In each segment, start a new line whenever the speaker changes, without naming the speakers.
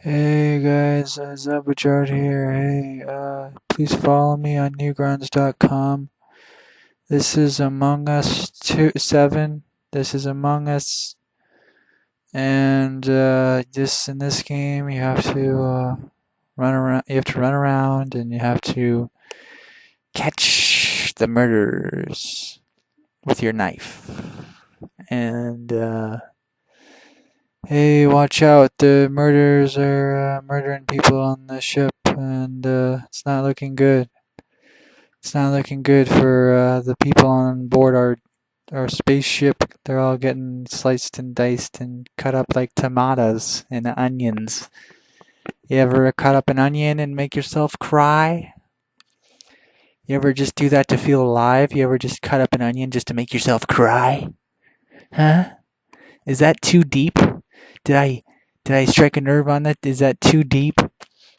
Hey guys, Zabajard here. Hey, please follow me on newgrounds.com. This is Among Us 7. This is Among Us, and in this game you have to run around. You have to run around, and you have to catch the murderers with your knife. And hey, watch out! The murderers are murdering people on the ship, and it's not looking good. It's not looking good for the people on board our spaceship. They're all getting sliced and diced and cut up like tomatoes and onions. You ever cut up an onion and make yourself cry? You ever just do that to feel alive? You ever just cut up an onion just to make yourself cry? Huh? Is that too deep? Did I strike a nerve on that? Is that too deep?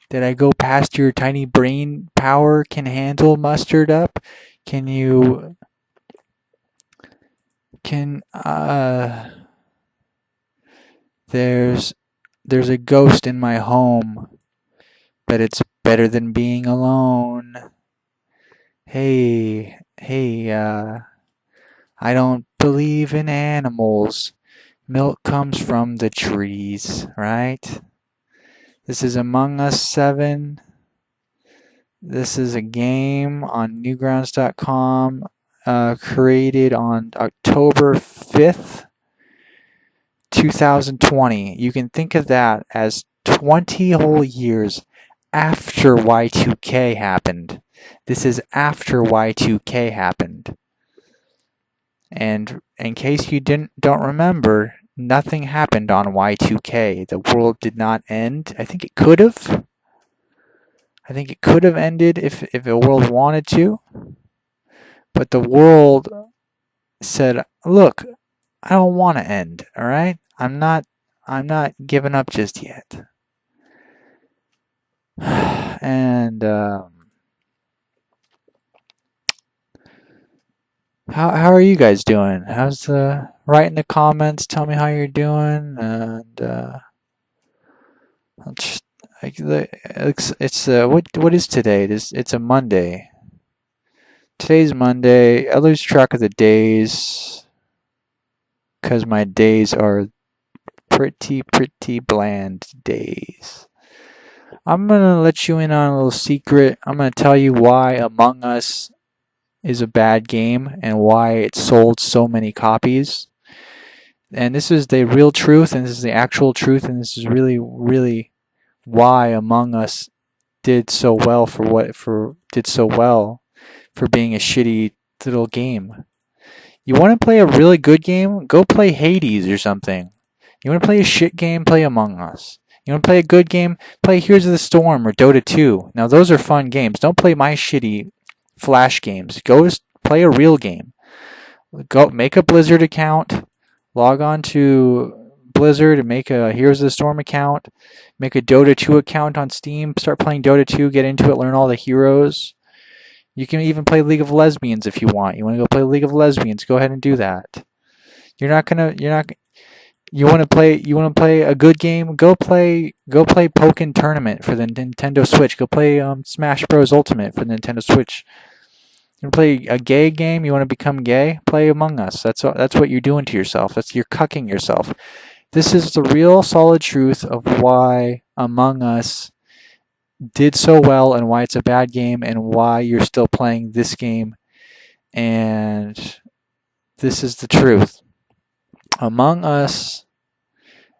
Did I go past your tiny brain power can handle mustard up? Can you can there's a ghost in my home, but it's better than being alone. Hey, I don't believe in animals. Milk comes from the trees, right? This is Among Us 7. This is a game on newgrounds.com, created on October 5th, 2020. You can think of that as 20 whole years after Y2K happened. This is after Y2K happened. And in case you don't remember, nothing happened on Y2K. The world did not end. I think it could have. I think it could have ended if the world wanted to. But the world said, "Look, I don't want to end, all right? I'm not giving up just yet." And how are you guys doing? How's write in the comments, tell me how you're doing, and it's what is today? It's a Monday. Today's Monday. I lose track of the days because my days are pretty bland days. I'm gonna let you in on a little secret. I'm gonna tell you why Among Us is a bad game and why it sold so many copies. And this is the real truth, and this is the actual truth, and this is really why Among Us did so well for being a shitty little game. You want to play a really good game? Go play Hades or something. You want to play a shit game? Play Among Us. You want to play a good game? Play Heroes of the Storm or Dota 2. Now those are fun games. Don't play my shitty Flash games. Go play a real game. Go make a Blizzard account. Log on to Blizzard and make a Heroes of the Storm account. Make a Dota 2 account on Steam. Start playing Dota 2. Get into it. Learn all the heroes. You can even play League of Lesbians if you want. You want to go play League of Lesbians? Go ahead and do that. You want to play a good game? Go play Pokken Tournament for the Nintendo Switch. Go play Smash Bros Ultimate for the Nintendo Switch. You want to play a gay game? You want to become gay? Play Among Us. That's what you're doing to yourself. You're cucking yourself. This is the real solid truth of why Among Us did so well and why it's a bad game and why you're still playing this game. And this is the truth. Among Us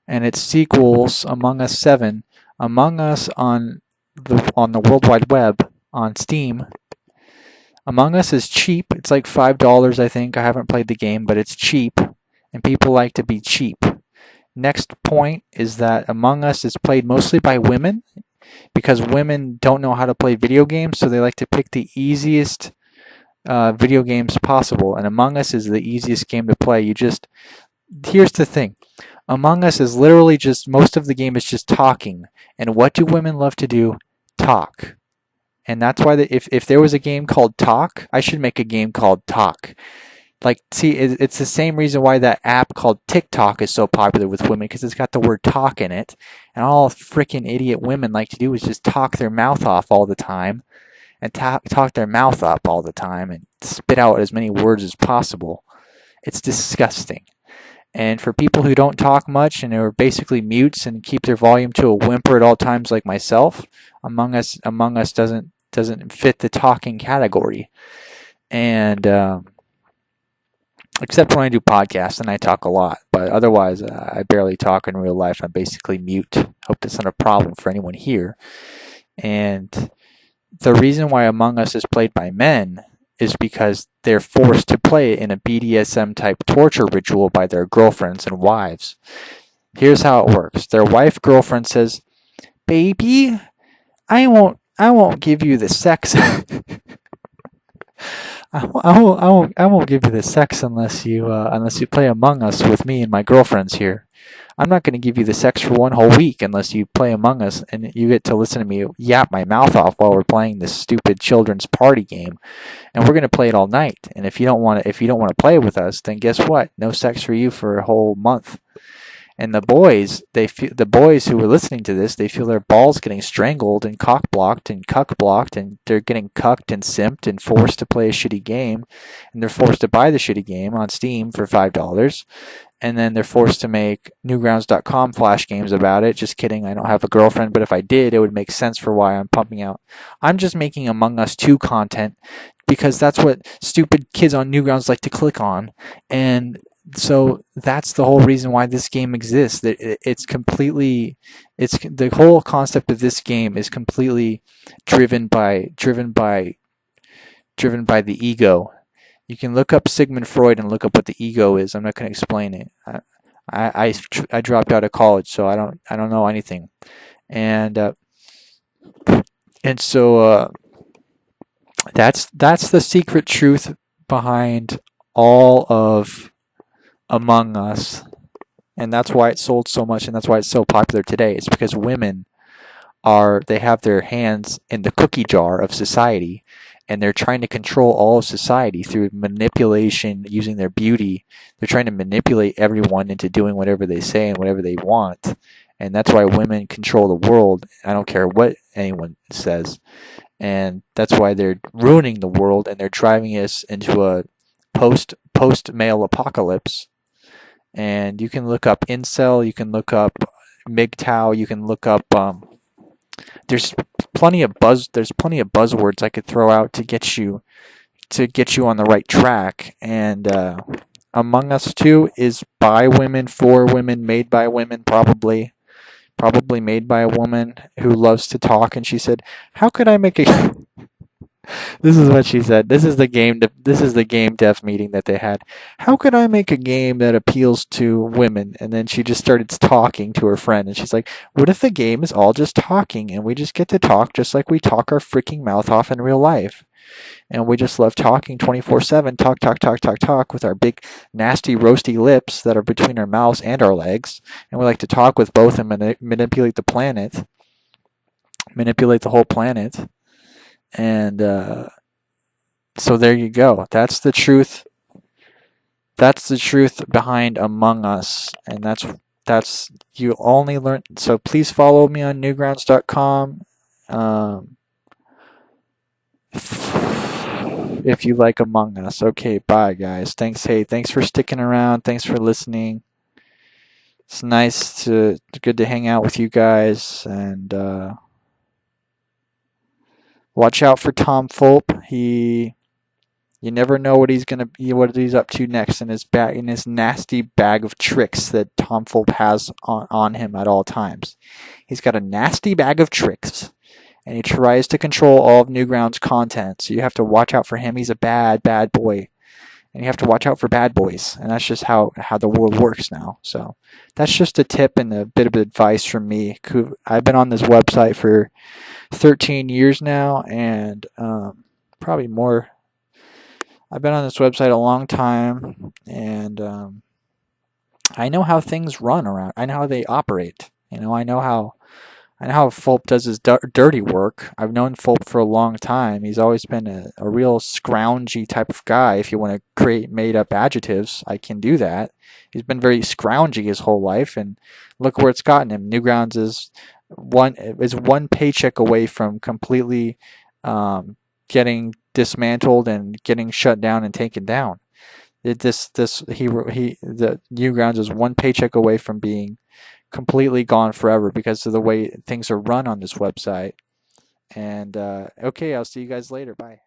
and its sequels, Among Us 7, Among Us on the World Wide Web, on Steam. Among Us is cheap. It's like $5, I think. I haven't played the game, but it's cheap, and people like to be cheap. Next point is that Among Us is played mostly by women because women don't know how to play video games, so they like to pick the easiest video games possible, and Among Us is the easiest game to play. Here's the thing. Among Us is literally most of the game is just talking. And what do women love to do? Talk. And that's why if there was a game called Talk, I should make a game called Talk. Like, see, it's the same reason why that app called TikTok is so popular with women, because it's got the word talk in it. And all freaking idiot women like to do is just talk their mouth off all the time and talk their mouth up all the time and spit out as many words as possible. It's disgusting. And for people who don't talk much and are basically mutes and keep their volume to a whimper at all times, like myself, Among Us doesn't fit the talking category. And except when I do podcasts and I talk a lot, but otherwise I barely talk in real life. I'm basically mute. Hope that's not a problem for anyone here. And the reason why Among Us is played by men is because they're forced to play it in a BDSM type torture ritual by their girlfriends and wives. Here's how it works. Their wife girlfriend says, "Baby, I won't give you the sex." I won't give you the sex unless you play Among Us with me and my girlfriends here. I'm not going to give you the sex for one whole week unless you play Among Us and you get to listen to me yap my mouth off while we're playing this stupid children's party game. And we're going to play it all night. And if you don't want to play with us, then guess what? No sex for you for a whole month. And the boys who were listening to this, they feel their balls getting strangled and cock blocked and cuck blocked, and they're getting cucked and simped and forced to play a shitty game, and they're forced to buy the shitty game on Steam for $5, and then they're forced to make Newgrounds.com flash games about it. Just kidding, I don't have a girlfriend, but if I did, it would make sense for why I'm pumping out. I'm just making Among Us 2 content because that's what stupid kids on Newgrounds like to click on, and so that's the whole reason why this game exists. It's the whole concept of this game is completely driven by the ego. You can look up Sigmund Freud and look up what the ego is. I'm not going to explain it. I dropped out of college, so I don't know anything, and so that's the secret truth behind all of Among Us, and that's why it sold so much, and that's why it's so popular today. It's because women they have their hands in the cookie jar of society, and they're trying to control all of society through manipulation using their beauty. They're trying to manipulate everyone into doing whatever they say and whatever they want, and that's why women control the world. I don't care what anyone says, and that's why they're ruining the world, and they're driving us into a post-male apocalypse. And you can look up incel, you can look up MGTOW, you can look up there's plenty of buzzwords I could throw out to get you on the right track. And Among Us 2 is by women, for women, made by women, probably made by a woman who loves to talk. And she said, "How could I make a..." This is what she said. This is the game dev meeting that they had. "How could I make a game that appeals to women?" And then she just started talking to her friend, and she's like, "What if the game is all just talking, and we just get to talk just like we talk our freaking mouth off in real life? And we just love talking 24/7, talk, talk, talk, talk, talk with our big, nasty, roasty lips that are between our mouths and our legs. And we like to talk with both and manipulate the whole planet. And so there you go. That's the truth. That's the truth behind Among Us, and that's you only learn. So please follow me on Newgrounds.com. If you like Among Us. Okay, bye guys. Thanks. Hey, thanks for sticking around. Thanks for listening. It's good to hang out with you guys, and watch out for Tom Fulp. You never know what he's up to next in his nasty bag of tricks that Tom Fulp has on him at all times. He's got a nasty bag of tricks, and he tries to control all of Newgrounds content. So you have to watch out for him. He's a bad boy, and you have to watch out for bad boys. And that's just how the world works now. So that's just a tip and a bit of advice from me. I've been on this website for 13 years now, and probably more. I've been on this website a long time, and I know how things run around. I know how they operate. I know and how Fulp does his dirty work. I've known Fulp for a long time. He's always been a real scroungy type of guy. If you want to create made up adjectives, I can do that. He's been very scroungy his whole life, and look where it's gotten him. Newgrounds is one paycheck away from completely getting dismantled and getting shut down and taken down. The Newgrounds is one paycheck away from being completely gone forever because of the way things are run on this website. And okay, I'll see you guys later. Bye.